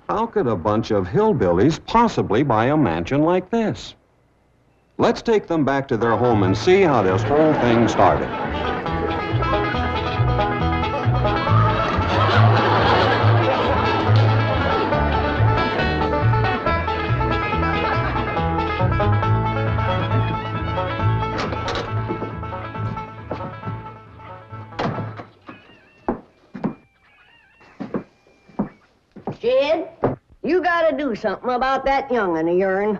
How could a bunch of hillbillies possibly buy a mansion like this? Let's take them back to their home and see how this whole thing started. Jed, you gotta do something about that young'un of yourn.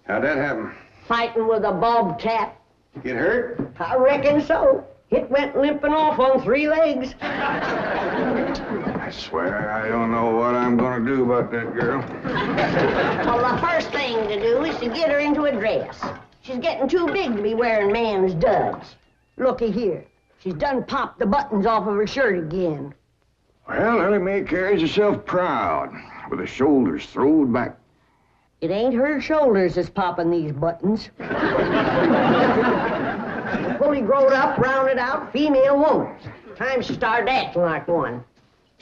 How'd that happen? Fighting with a bobcat. Get hurt? I reckon so. It went limping off on 3 legs. I swear I don't know what I'm gonna do about that girl. Well, the first thing to do is to get her into a dress. She's getting too big to be wearing man's duds. Looky here. She's done popped the buttons off of her shirt again. Well, Ellie Mae carries herself proud, with her shoulders throwed back. It ain't her shoulders that's popping these buttons. Fully growed up, rounded out, female woman. Time she started acting like one.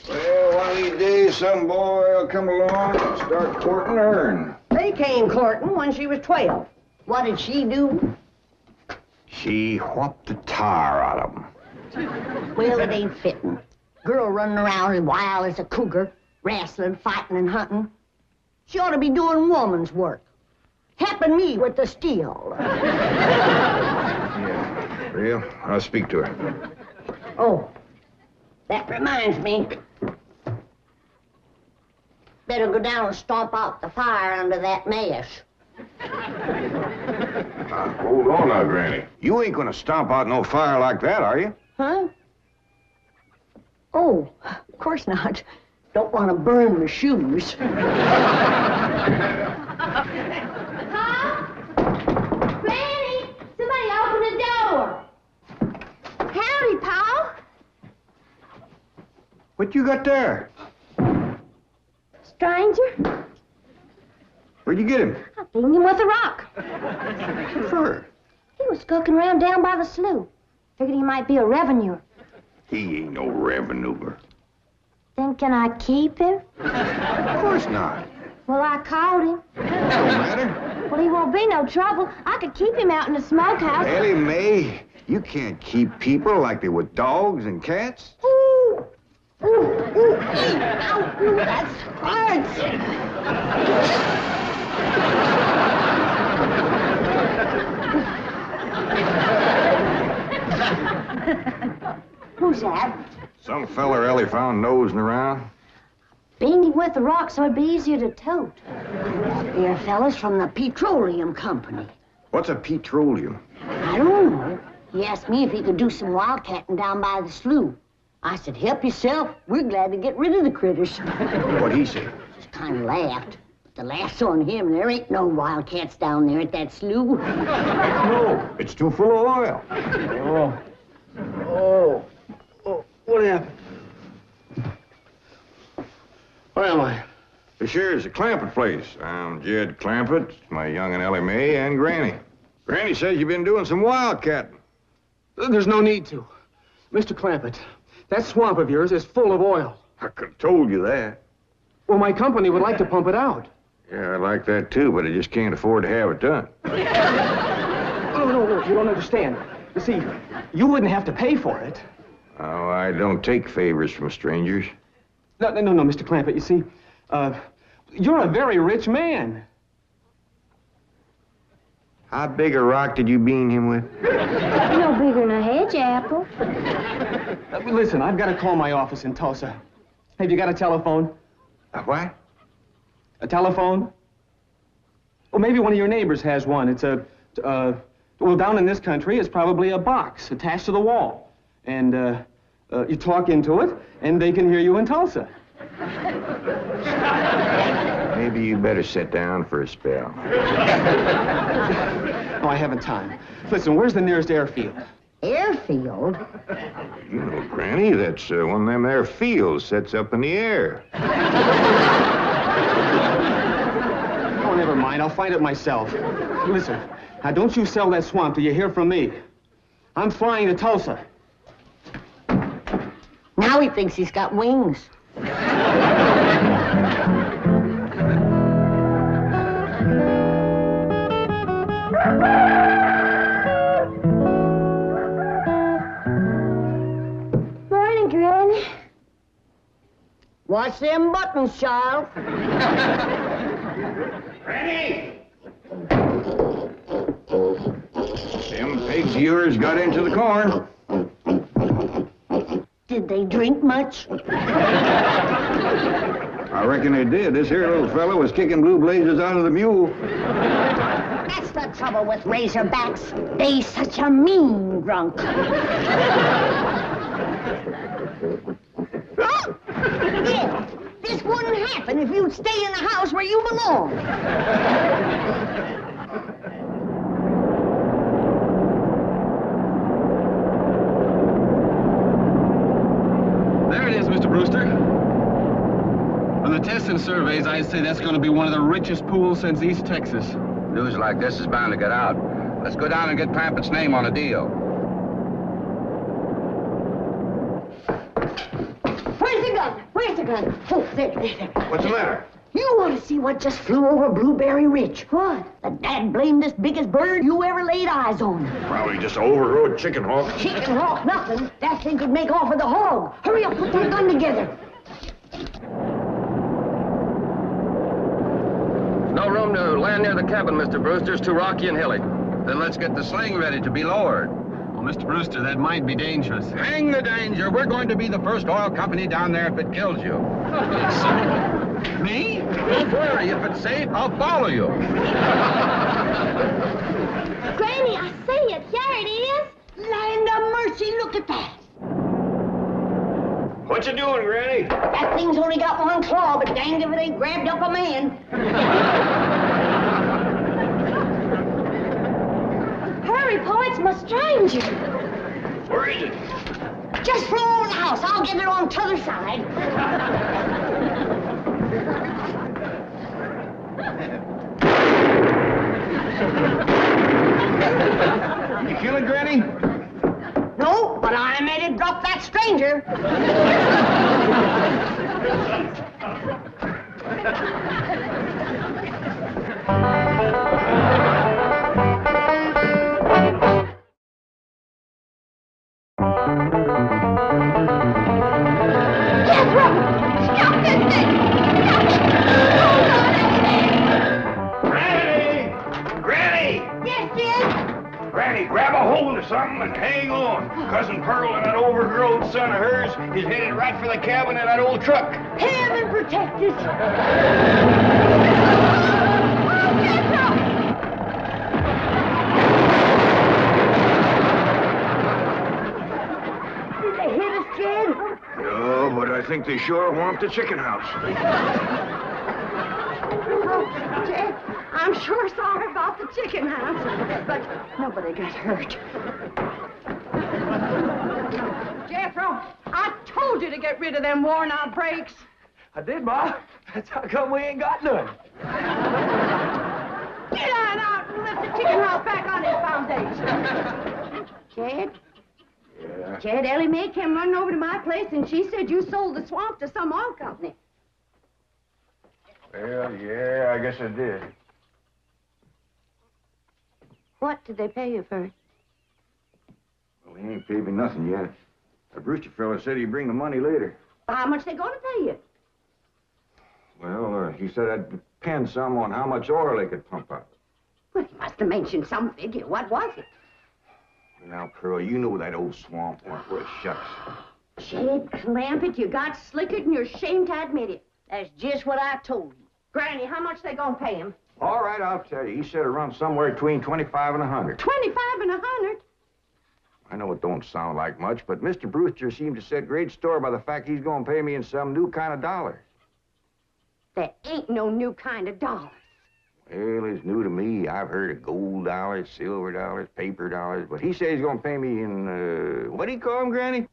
Well, one of these days, some boy will come along and start courting her. They came courting when she was 12. What did she do? She whopped the tar out of them. Well, it ain't fitting. Girl running around as wild as a cougar, wrestling, fighting, and hunting. She ought to be doing woman's work. Helping me with the steel. Yeah, real? I'll speak to her. Oh, that reminds me. Better go down and stomp out the fire under that mesh. Hold on now, Granny. You ain't gonna stomp out no fire like that, are you? Huh? Oh, of course not. Don't want to burn my shoes. Pa? Granny! Somebody open the door! Howdy, Pa. What you got there? Stranger? Where'd you get him? I found him with a rock. What for? He was skulking around down by the slough. Figured he might be a revenuer. He ain't no revenuer. Then can I keep him? Of course not. Well, I caught him. Don't matter. Well, he won't be no trouble. I could keep him out in the smokehouse. Ellie Mae, you can't keep people like they were dogs and cats. Ooh, ooh, ooh, ow, ooh, that hurts. Who's that? Some feller Ellie found nosing around. Beaned him with a rock so it'd be easier to tote. Here, fellas from the petroleum company. What's a petroleum? I don't know. He asked me if he could do some wildcatting down by the slough. I said, help yourself. We're glad to get rid of the critters. What'd he say? Just kind of laughed. But the laugh's on him. There ain't no wildcats down there at that slough. No, it's too full of oil. Oh, what happened? Where am I? Sure, it's the Clampett place. I'm Jed Clampett, my young and Ellie Mae, and Granny. Granny says you've been doing some wildcatting. There's no need to. Mr. Clampett, that swamp of yours is full of oil. I could have told you that. Well, my company would like to pump it out. Yeah, I like that too, but I just can't afford to have it done. No, you don't understand. You see, you wouldn't have to pay for it. Oh, I don't take favors from strangers. No, Mr. Clampett, you see, you're a very rich man. How big a rock did you bean him with? No bigger than a hedge apple. Listen, I've got to call my office in Tulsa. Have you got a telephone? A what? A telephone? Or maybe one of your neighbors has one. It's well, down in this country, it's probably a box attached to the wall. And, you talk into it, and they can hear you in Tulsa. Maybe you better sit down for a spell. Oh, I haven't time. Listen, where's the nearest airfield? Airfield? You know, Granny, that's one of them there fields sets up in the air. Oh, never mind. I'll find it myself. Listen, now don't you sell that swamp till you hear from me. I'm flying to Tulsa. Now he thinks he's got wings. Watch them buttons, child. Granny! Them pigs of yours got into the corn. Did they drink much? I reckon they did. This here little fellow was kicking blue blazes out of the mule. That's the trouble with razorbacks. They such a mean drunk. Yeah, this wouldn't happen if you'd stay in the house where you belong. There it is, Mr. Brewster. On the tests and surveys, I'd say that's going to be one of the richest pools since East Texas. News like this is bound to get out. Let's go down and get Clampett's name on a deal. Where's the gun? Where's the gun? Oh, there. What's the matter? You want to see what just flew over Blueberry Ridge? What? The dad-blamedest biggest bird you ever laid eyes on. Probably just an overrode chicken hawk. Chicken hawk, nothing. That thing could make off with a hog. Hurry up, put that gun together. No room to land near the cabin, Mr. Brewster. It's too rocky and hilly. Then let's get the sling ready to be lowered. Well, Mr. Brewster, that might be dangerous. Hang the danger. We're going to be the first oil company down there if it kills you. Me? Don't worry. If it's safe, I'll follow you. Granny, I see it. Here it is. Land of mercy, look at that. What you doing, Granny? That thing's only got one claw, but danged if it ain't grabbed up a man. Hurry, Po, it's my stranger. Where is it? Just flew over the house. I'll get it on t'other side. You kill it, Granny? No, but I made it drop that stranger. Granny, grab a hold of something and hang on. Cousin Pearl and that overgrown son of hers is headed right for the cabin in that old truck. Heaven protect us. Did they hit us, Jed? No, but I think they sure want the chicken house. Oh, Jed, I'm sure sorry about the chicken house, but nobody got hurt. Jethro, I told you to get rid of them worn-out brakes. I did, Ma. That's how come we ain't got none. Get on out and lift the chicken house back on its foundation. Jed? Yeah. Jed, Ellie Mae came running over to my place, and she said you sold the swamp to some oil company. Well, yeah, I guess I did. What did they pay you for it? Well, he ain't paid me nothing yet. The Brewster fella said he'd bring the money later. How much they going to pay you? Well, he said I'd depend some on how much oil they could pump out. Well, he must have mentioned some figure. What was it? Now, Pearl, you know that old swamp weren't worth shucks. Jed Clampett, you got slickered and you're ashamed to admit it. That's just what I told you. Granny, how much they gonna pay him? All right, I'll tell you. He said around somewhere between 25 and 100. 25 and 100? I know it don't sound like much, but Mr. Brewster seemed to set great store by the fact he's going to pay me in some new kind of dollars. There ain't no new kind of dollars. Well, it's new to me. I've heard of gold dollars, silver dollars, paper dollars, but he says he's going to pay me in, what do you call them, Granny?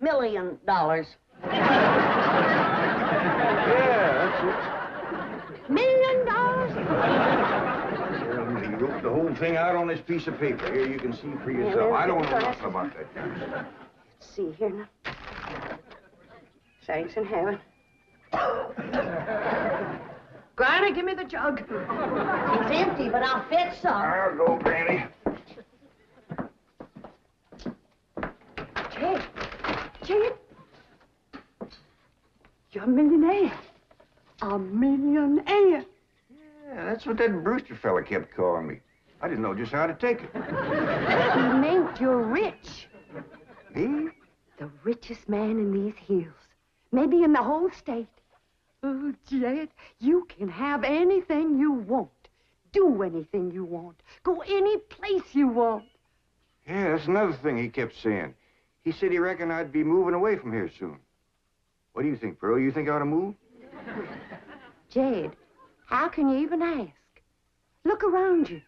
$1 million. Yeah, that's it. $1 million? Well, he wrote the whole thing out on this piece of paper. Here, you can see for yourself. I don't know nothing about that kind of stuff. Let's see here now. Thanks in heaven. Granny, give me the jug. It's empty, but I'll fetch some. I'll go, Granny. Jed. Jed. You're a millionaire. A millionaire. Yeah, that's what that Brewster fella kept calling me. I didn't know just how to take it. He meant you're rich. Me? The richest man in these hills. Maybe in the whole state. Oh, Jed, you can have anything you want. Do anything you want. Go any place you want. Yeah, that's another thing he kept saying. He said he reckoned I'd be moving away from here soon. What do you think, Pearl? You think I ought to move? Jed, how can you even ask? Look around you.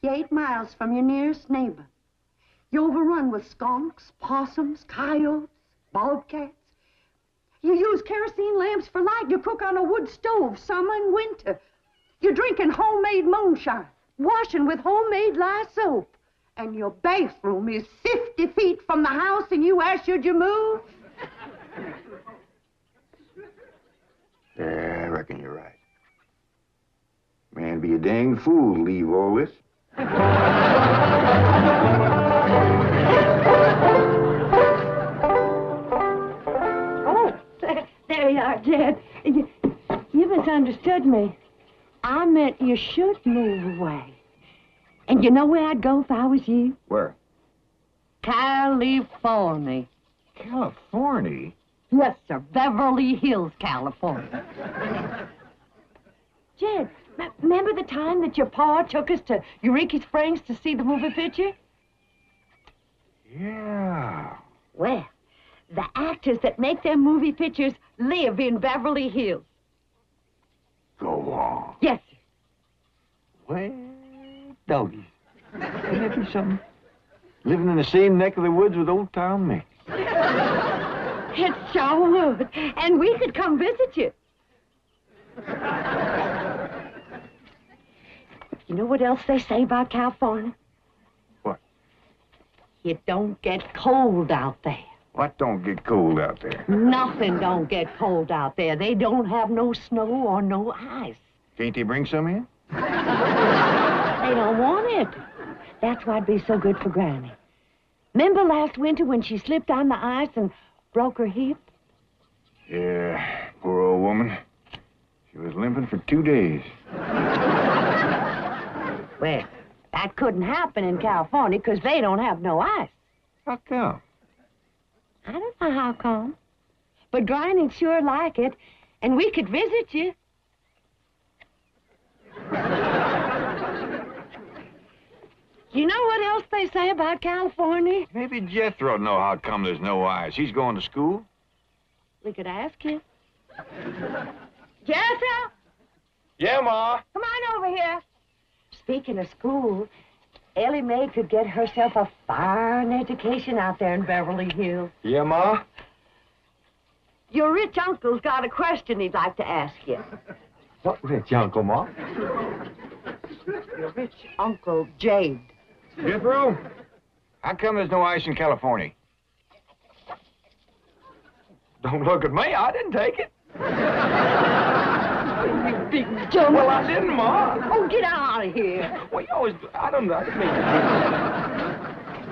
You're 8 miles from your nearest neighbor. You're overrun with skunks, possums, coyotes, bobcats. You use kerosene lamps for light. You cook on a wood stove, summer and winter. You're drinking homemade moonshine, washing with homemade lye soap. And your bathroom is 50 feet from the house, and you ask, should you move? Yeah, I reckon you're right. Man, be a dang fool to leave all this. Oh, there you are, Jed. You misunderstood me. I meant you should move away. And you know where I'd go if I was you? Where? California. California? Yes, sir. Beverly Hills, California. Jed, remember the time that your pa took us to Eureka Springs to see the movie picture? Yeah. Well, the actors that make them movie pictures live in Beverly Hills. Go on. Yes, sir. Well, doggy. Wouldn't that be something? Living in the same neck of the woods with old Tom Mix. It sure would. And we could come visit you. You know what else they say about California? What? It don't get cold out there. What don't get cold out there? Nothing don't get cold out there. They don't have no snow or no ice. Can't they bring some in? They don't want it. That's why'd be so good for Granny. Remember last winter when she slipped on the ice and broke her hip? Yeah, poor old woman. She was limping for 2 days. Well, that couldn't happen in California because they don't have no ice. How come? I don't know how come. But Granny'd sure like it, and we could visit you. You know what else they say about California? Maybe Jethro'd know how come there's no ice. He's going to school. We could ask him. Jethro, Yeah, Ma. come on over here. Speaking of school, Ellie Mae could get herself a fine education out there in Beverly Hills. Yeah, Ma? Your rich uncle's got a question he'd like to ask you. What rich uncle, Ma? Your rich Uncle Jade. Jethro, how come there's no ice in California? Don't look at me. I didn't take it. You big dumb. Well, I didn't, Ma. Oh, get out of here. Well, you always... I didn't mean to.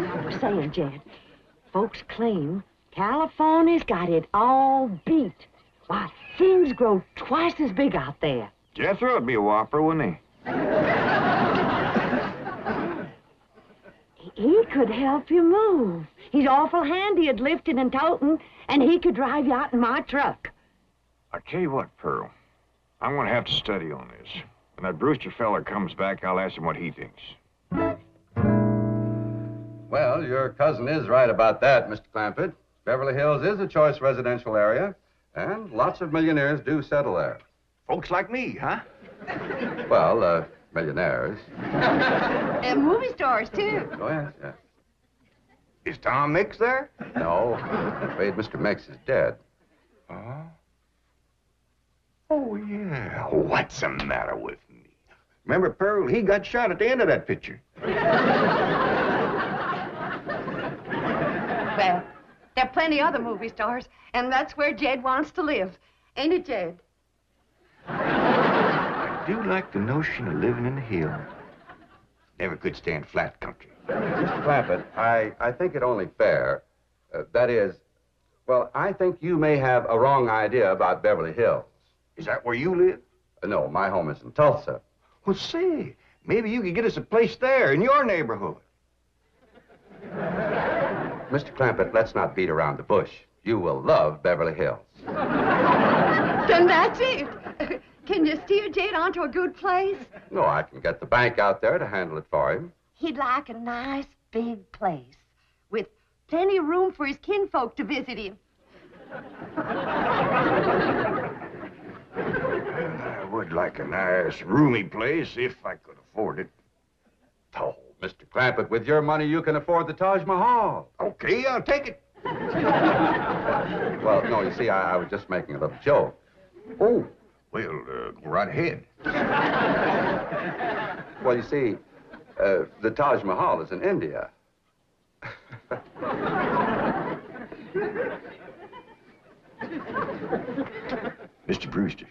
I was saying, Jed, folks claim California's got it all beat. Why, things grow twice as big out there. Jethro'd be a whopper, wouldn't he? He could help you move. He's awful handy at lifting and toting, and he could drive you out in my truck. I tell you what, Pearl. I'm going to have to study on this. When that Brewster fella comes back, I'll ask him what he thinks. Well, your cousin is right about that, Mr. Clampett. Beverly Hills is a choice residential area, and lots of millionaires do settle there. Folks like me, huh? Well, millionaires. And movie stars, too. Oh, yes, yes. Is Tom Mix there? No, I'm afraid Mr. Mix is dead. Oh? Oh, yeah. What's the matter with me? Remember, Pearl, he got shot at the end of that picture. Well, there are plenty other movie stars, and that's where Jed wants to live. Ain't it, Jed? I do like the notion of living in the hills. Never could stand flat country. Mr. Clampett, I think it only fair. That is, Well, I think you may have a wrong idea about Beverly Hills. Is that where you live? No, my home is in Tulsa. Well, say, maybe you could get us a place there in your neighborhood. Mr. Clampett, let's not beat around the bush. You will love Beverly Hills. Then that's it. Can you steer Jade onto a good place? No, I can get the bank out there to handle it for him. He'd like a nice big place with plenty of room for his kinfolk to visit him. I would like a nice, roomy place if I could afford it. Oh, Mr. Clampett, with your money, you can afford the Taj Mahal. Okay, I'll take it. Well, no, you see, I was just making a little joke. Oh, well, go right ahead. Well, you see, the Taj Mahal is in India. Mr. Brewster,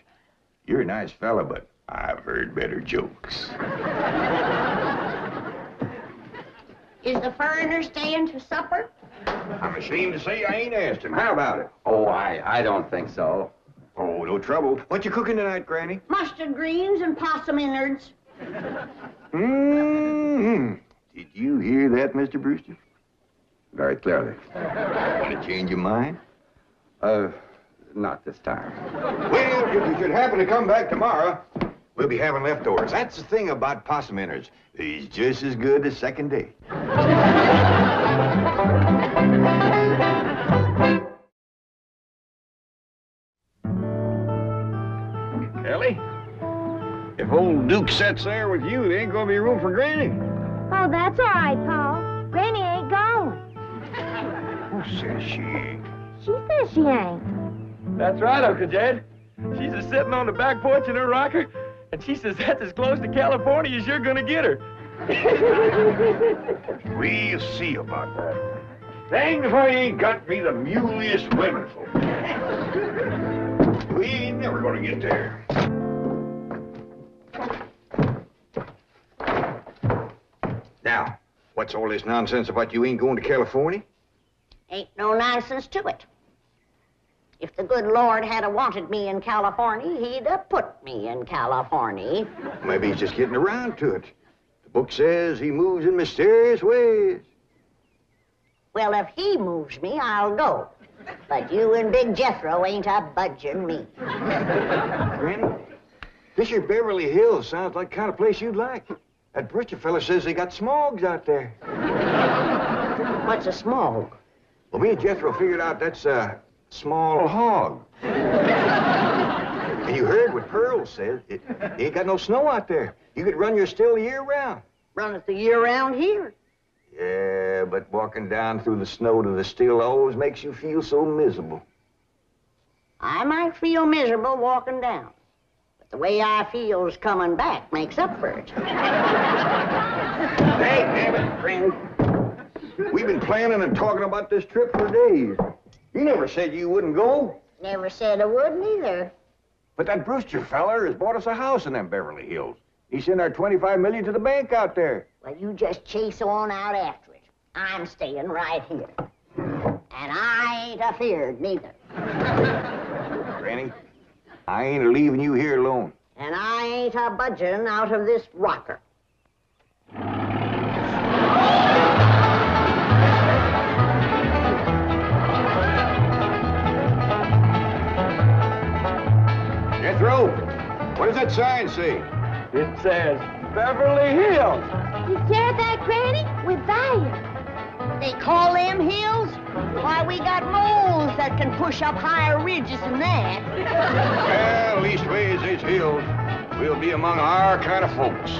you're a nice fella, but I've heard better jokes. Is the foreigner staying to supper? I'm ashamed to say I ain't asked him. How about it? Oh, I don't think so. Oh, no trouble. What you cooking tonight, Granny? Mustard greens and possum innards. Mm-hmm. Did you hear that, Mr. Brewster? Very clearly. Want to change your mind? Not this time. Well, if you should happen to come back tomorrow, we'll be having leftovers. That's the thing about possum innards. He's just as good the second day. Ellie, if old Duke sits there with you, there ain't gonna be room for Granny. Oh, that's all right, Paul. Granny ain't going. Who says she ain't? She says she ain't. That's right, Uncle Jed. She's a sitting on the back porch in her rocker, and she says that's as close to California as you're gonna get her. We'll see about that. Dang if I ain't got me the muliest women folk. We ain't never gonna get there. Now, what's all this nonsense about you ain't going to California? Ain't no nonsense to it. If the good Lord had wanted me in California, he'd have put me in California. Maybe he's just getting around to it. The book says he moves in mysterious ways. Well, if he moves me, I'll go. But you and Big Jethro ain't a budging me. Granny, this here Beverly Hills sounds like the kind of place you'd like. That Brewster fella says they got smogs out there. What's a smog? Well, me and Jethro figured out that's a small hog. And you heard what Pearl said. It ain't got no snow out there. You could run your still the year round. Run it the year round here. Yeah, but walking down through the snow to the still always makes you feel so miserable. I might feel miserable walking down, but the way I feels coming back makes up for it. Hey, damn it, Granny. We've been planning and talking about this trip for days. You never said you wouldn't go. Never said I wouldn't either. But that Brewster feller has bought us a house in them Beverly Hills. He sent our $25 million to the bank out there. Well, you just chase on out after it. I'm staying right here. And I ain't afeared neither. Granny, I ain't leaving you here alone. And I ain't a budging out of this rocker. Jethro, what does that sign say? It says Beverly Hills. You hear that, Granny? We're there. They call them hills? Why, we got moles that can push up higher ridges than that. Well, leastways, these hills. We'll be among our kind of folks.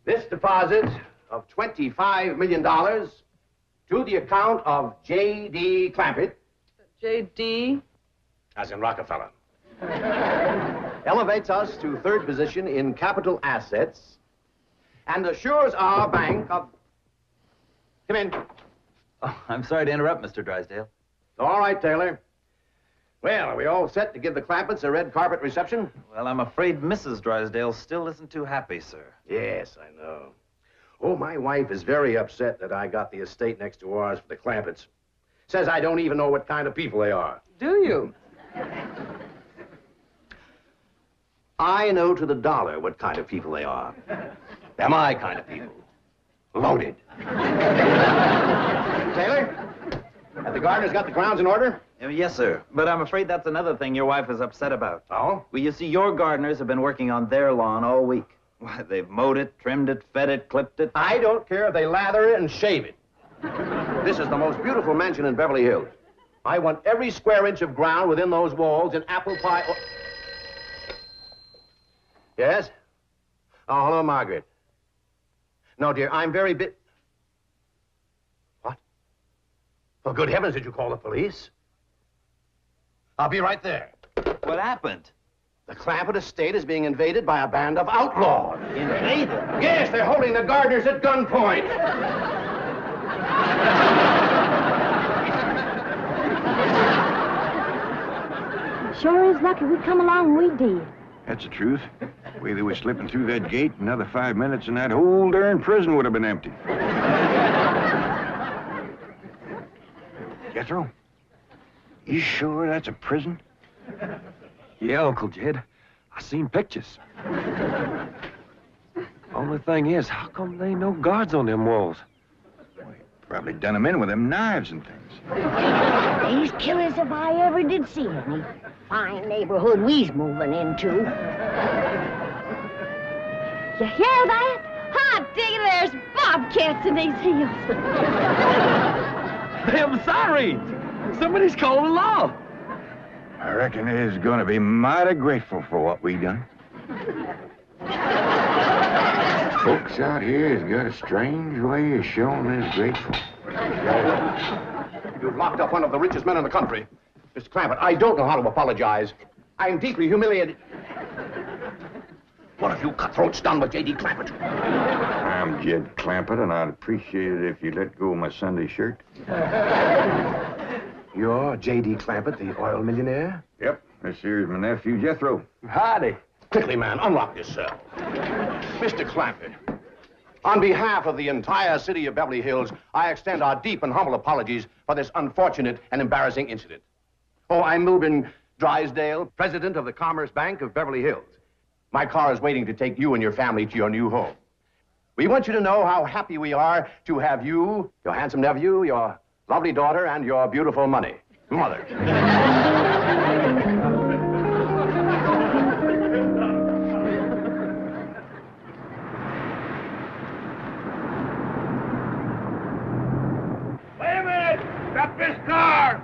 This deposit of $25 million to the account of J.D. Clampett. J.D.? As in Rockefeller. Elevates us to third position in capital assets and assures our bank of... Come in. Oh, I'm sorry to interrupt, Mr. Drysdale. All right, Taylor. Well, are we all set to give the Clampetts a red carpet reception? Well, I'm afraid Mrs. Drysdale still isn't too happy, sir. Yes, I know. Oh, my wife is very upset that I got the estate next to ours for the Clampetts. Says I don't even know what kind of people they are. Do you? I know to the dollar what kind of people they are. They're my kind of people. Loaded. Taylor, have the gardeners got the grounds in order? Yes, sir. But I'm afraid that's another thing your wife is upset about. Oh? Well, you see, your gardeners have been working on their lawn all week. Why, they've mowed it, trimmed it, fed it, clipped it. I don't care if they lather it and shave it. This is the most beautiful mansion in Beverly Hills. I want every square inch of ground within those walls in apple pie. Oh. Yes? Oh, hello, Margaret. No, dear, I'm very What? For good heavens, did you call the police? I'll be right there. What happened? The Clampett estate is being invaded by a band of outlaws. Invaded? Yes, they're holding the gardeners at gunpoint. Sure is lucky we come along we did. That's the truth. The way they were slipping through that gate, another 5 minutes and that whole darn prison would have been empty. Jethro, you sure that's a prison? Yeah, Uncle Jed. I seen pictures. Only thing is, how come there ain't no guards on them walls? Probably done them in with them knives and things. These killers if I ever did see any. Fine neighborhood we's moving into. You hear that? Hot diggity, there's bobcats in these hills. I'm sorry. Somebody's calling the law. I reckon they's gonna be mighty grateful for what we done. Folks out here has got a strange way of showing they're grateful. You've locked up one of the richest men in the country. Mr. Clampett, I don't know how to apologize. I'm deeply humiliated. What have you cutthroats done with J.D. Clampett? I'm Jed Clampett, and I'd appreciate it if you let go of my Sunday shirt. You're J.D. Clampett, the oil millionaire? Yep, this here's my nephew, Jethro. Howdy. Quickly, man, unlock this cell. Mr. Clampett, on behalf of the entire city of Beverly Hills, I extend our deep and humble apologies for this unfortunate and embarrassing incident. Oh, I'm Milburn Drysdale, president of the Commerce Bank of Beverly Hills. My car is waiting to take you and your family to your new home. We want you to know how happy we are to have you, your handsome nephew, your lovely daughter, and your beautiful mother. Wait a minute! Stop this car!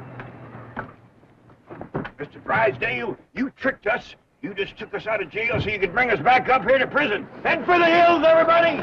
Mr. Drysdale, you tricked us. You just took us out of jail so you could bring us back up here to prison. Head for the hills, everybody!